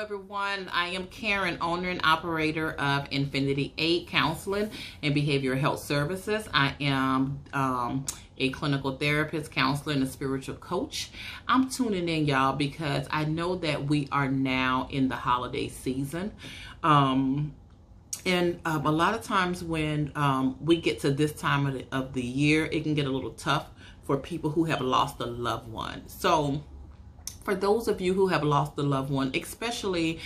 everyone. I am Karen, owner and operator of Infinity Aid Counseling and Behavioral Health Services. I am a clinical therapist, counselor, and a spiritual coach. I'm tuning in, y'all, because I know that we are now in the holiday season. And a lot of times when we get to this time of the year, it can get a little tough for people who have lost a loved one. So for those of you who have lost a loved one, especially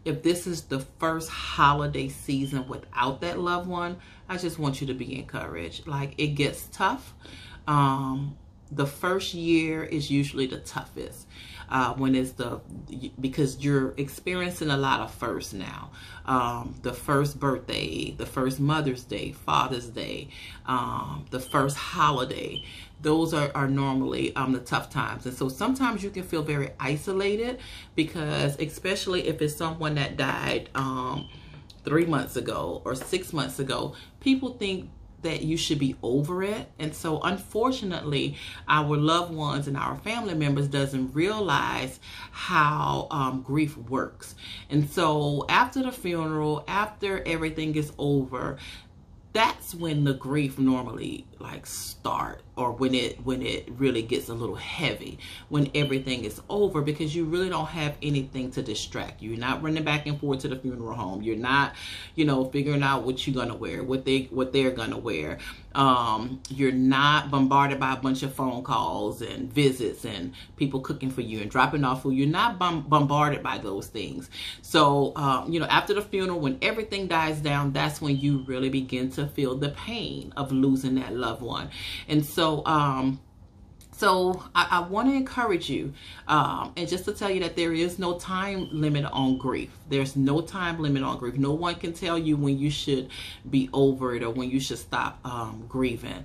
if this is the first holiday season without that loved one, I just want you to be encouraged. Like, it gets tough. The first year is usually the toughest because you're experiencing a lot of firsts now. The first birthday, the first Mother's Day, Father's Day, the first holiday. Those are normally the tough times. And so sometimes you can feel very isolated because, especially if it's someone that died 3 months ago or 6 months ago, people think that you should be over it. And so unfortunately, our loved ones and our family members doesn't realize how grief works. And so after the funeral, after everything is over, that's when the grief normally start, or when it really gets a little heavy, when everything is over, because you really don't have anything to distract you. You're not running back and forth to the funeral home. You're not, figuring out what you're gonna wear, what they're gonna wear. You're not bombarded by a bunch of phone calls and visits and people cooking for you and dropping off food. You're not bombarded by those things. So after the funeral, when everything dies down, that's when you really begin to feel the pain of losing that loved one. And so I want to encourage you, and just to tell you that there is no time limit on grief. There's no time limit on grief. No one can tell you when you should be over it or when you should stop grieving.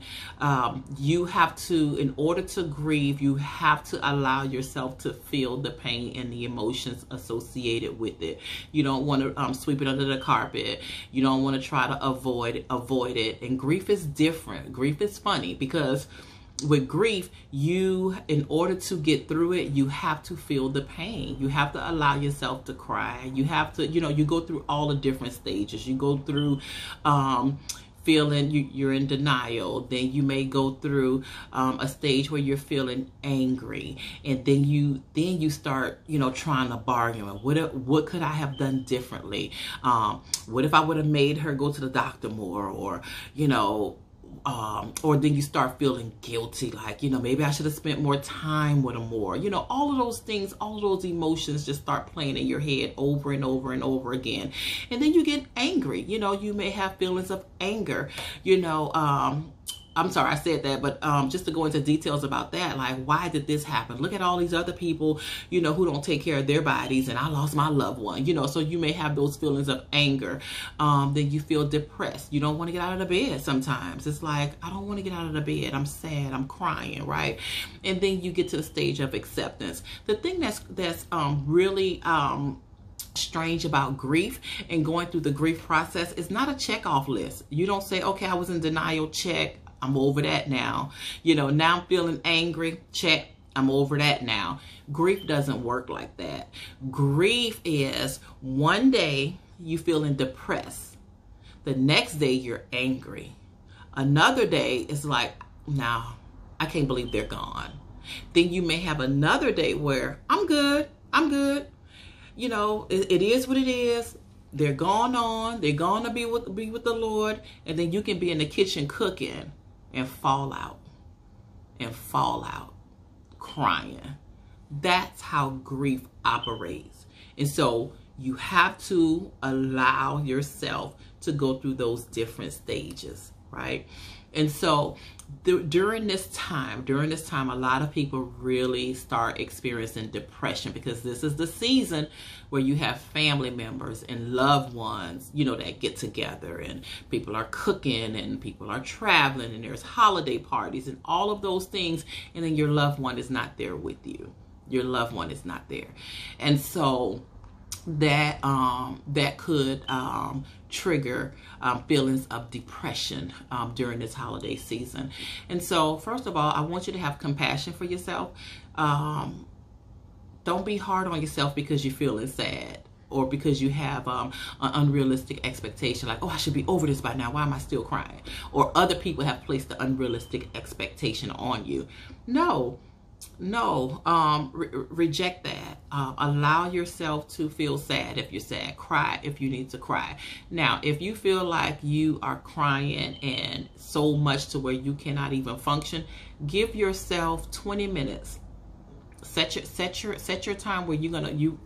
You have to, in order to grieve, you have to allow yourself to feel the pain and the emotions associated with it. You don't want to sweep it under the carpet. You don't want to try to avoid it. And grief is different. Grief is funny because with grief, in order to get through it, you have to feel the pain. You have to allow yourself to cry. You have to, you go through all the different stages. You go through feeling you're in denial. Then you may go through a stage where you're feeling angry, and then you start trying to bargain. What could I have done differently? What if I would have made her go to the doctor more, or then you start feeling guilty, maybe I should have spent more time with them more. All of those things, all of those emotions just start playing in your head over and over and over again. And then you get angry. You may have feelings of anger, I'm sorry I said that, but just to go into details about that, why did this happen? Look at all these other people, who don't take care of their bodies, and I lost my loved one, so you may have those feelings of anger. Then you feel depressed. You don't want to get out of the bed sometimes. It's like, I don't want to get out of the bed. I'm sad. I'm crying, right? And then you get to the stage of acceptance. The thing that's really strange about grief and going through the grief process is not a check-off list. You don't say, okay, I was in denial, check, I'm over that now. Now I'm feeling angry, check, I'm over that now. Grief doesn't work like that. Grief is one day you feeling depressed. The next day you're angry. Another day it's like, no, I can't believe they're gone. Then you may have another day where I'm good. It is what it is. They're gone on. They're going to be with the Lord. And then you can be in the kitchen cooking and fall out, crying. That's how grief operates. And so you have to allow yourself to go through those different stages, right? And so during this time, a lot of people really start experiencing depression, because this is the season where you have family members and loved ones, that get together, and people are cooking and people are traveling and there's holiday parties and all of those things. And then your loved one is not there with you. Your loved one is not there. And so that could trigger feelings of depression during this holiday season. And so, first of all, I want you to have compassion for yourself. don't be hard on yourself because you're feeling sad, or because you have an unrealistic expectation, like, oh, I should be over this by now, why am I still crying? Or other people have placed the unrealistic expectation on you. No, reject that. Allow yourself to feel sad if you're sad. Cry if you need to cry. Now, if you feel like you are crying and so much to where you cannot even function, give yourself 20 minutes. Set your time where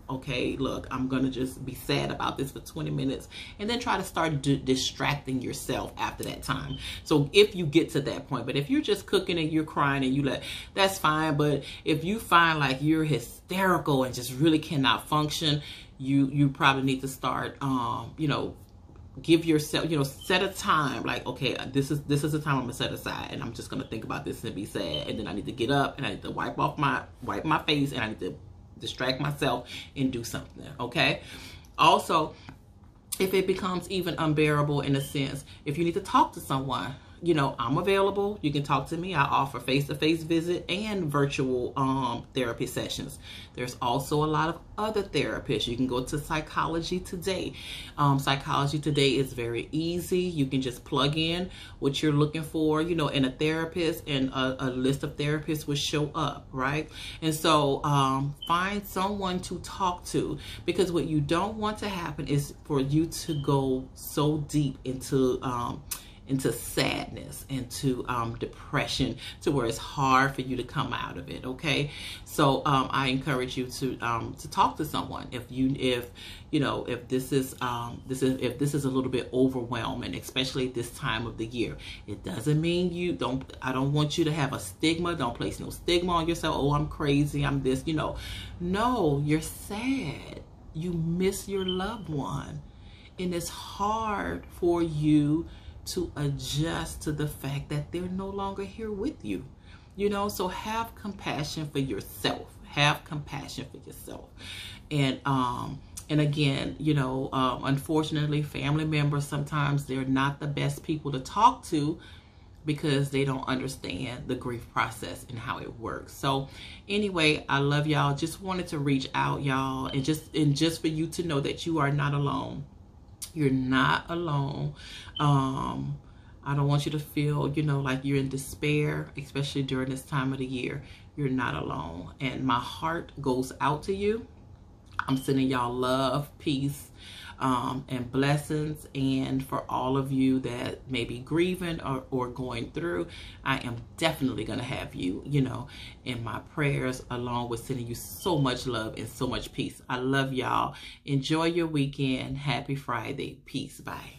okay, look, I'm gonna just be sad about this for 20 minutes, and then try to start distracting yourself after that time. So if you get to that point, but if you're just cooking and you're crying and that's fine. But if you find like you're hysterical and just really cannot function, you probably need to start, give yourself, set a time, like, okay, this is the time I'm gonna set aside, and I'm just gonna think about this and be sad, and then I need to get up and I need to wipe my face, and I need to distract myself and do something. Okay. Also, if it becomes even unbearable, in a sense, if you need to talk to someone, I'm available. You can talk to me. I offer face-to-face visit and virtual therapy sessions. There's also a lot of other therapists. You can go to Psychology Today. Psychology Today is very easy. You can just plug in what you're looking for, in a therapist, and a list of therapists will show up, right? And so find someone to talk to, because what you don't want to happen is for you to go so deep into sadness, into depression, to where it's hard for you to come out of it. Okay, so I encourage you to talk to someone if this is a little bit overwhelming, especially at this time of the year. It doesn't mean I don't want you to have a stigma. Don't place no stigma on yourself. Oh, I'm crazy, I'm this. No, you're sad. You miss your loved one, and it's hard for you to adjust to the fact that they're no longer here with you. So have compassion for yourself. Have compassion for yourself. And again, unfortunately, family members, sometimes they're not the best people to talk to, because they don't understand the grief process and how it works. So anyway, I love y'all. Just wanted to reach out, y'all, and just for you to know that you are not alone. You're not alone. I don't want you to feel, like you're in despair, especially during this time of the year. You're not alone. And my heart goes out to you. I'm sending y'all love, peace, and blessings. And for all of you that may be grieving or going through, I am definitely going to have you, in my prayers, along with sending you so much love and so much peace. I love y'all. Enjoy your weekend. Happy Friday. Peace. Bye.